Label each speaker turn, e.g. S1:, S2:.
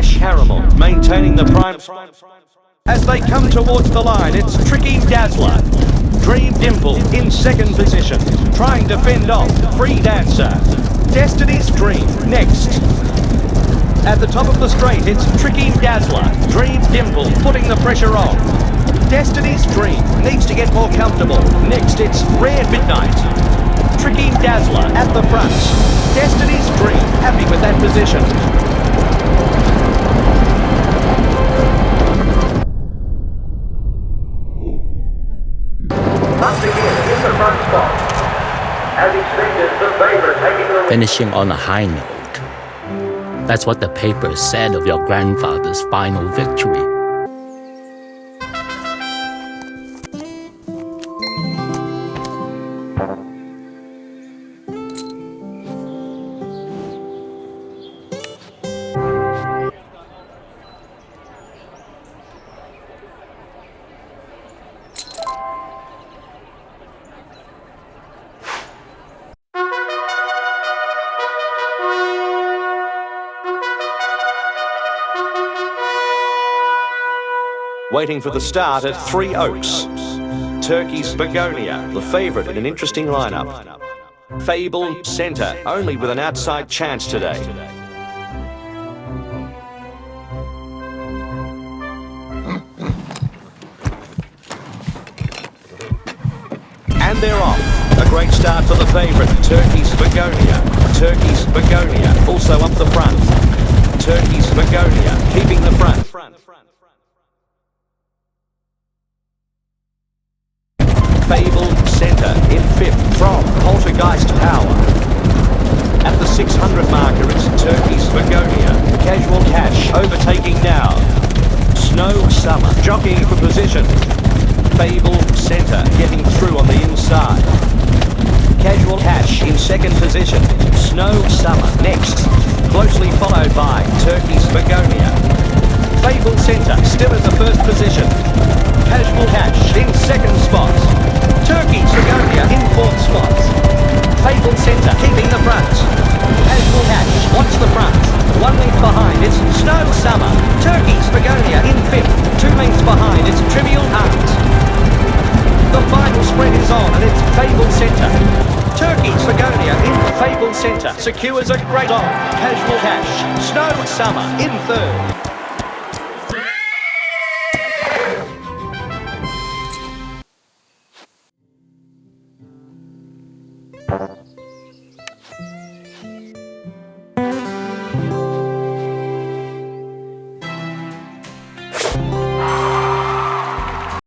S1: Cash Caramel maintaining the prime. As they come towards the line, it's Tricky Dazzler. Dream Dimple in second position, trying to fend off Free Dancer. Destiny's Dream next. At the top of the straight, it's Tricky Dazzler. Dream Dimple putting the pressure on. Destiny's Dream needs to get more comfortable. Next, it's Rare Midnight. Tricky Dazzler at the front. Destiny's Dream happy with that position.
S2: Once again, in the front spot. As expected, the favourite taking the...
S3: Finishing on a high note. That's what the paper said of your grandfather's final victory.
S1: Waiting for the start at Three Oaks. Turkey's Begonia, the favourite in an interesting lineup. Fable Centre, only with an outside chance today. And they're off. A great start for the favourite, Turkey's Begonia. Turkey's Begonia, also up the front. Turkey's Begonia, keeping the front. Fable Centre in fifth from Poltergeist Power. At the 600 marker, it's Turkey's Begonia. Casual Cash overtaking now. Snow Summer jockeying for position. Fable Centre getting through on the inside. Casual Cash in second position. Snow Summer next. Closely followed by Turkey's Begonia. Fable Centre still in the first position. Casual Cash in second spot. Turkey's Begonia in fourth spot. Fable Centre keeping the front. Casual Cash wants the front. 1 length behind, it's Snow Summer. Turkey's Begonia in fifth. 2 lengths behind, it's Trivial Art. The final spread is on and it's Fable Centre. Turkey's Begonia in Fable Centre secures a great on. Casual Cash, Snow Summer in third.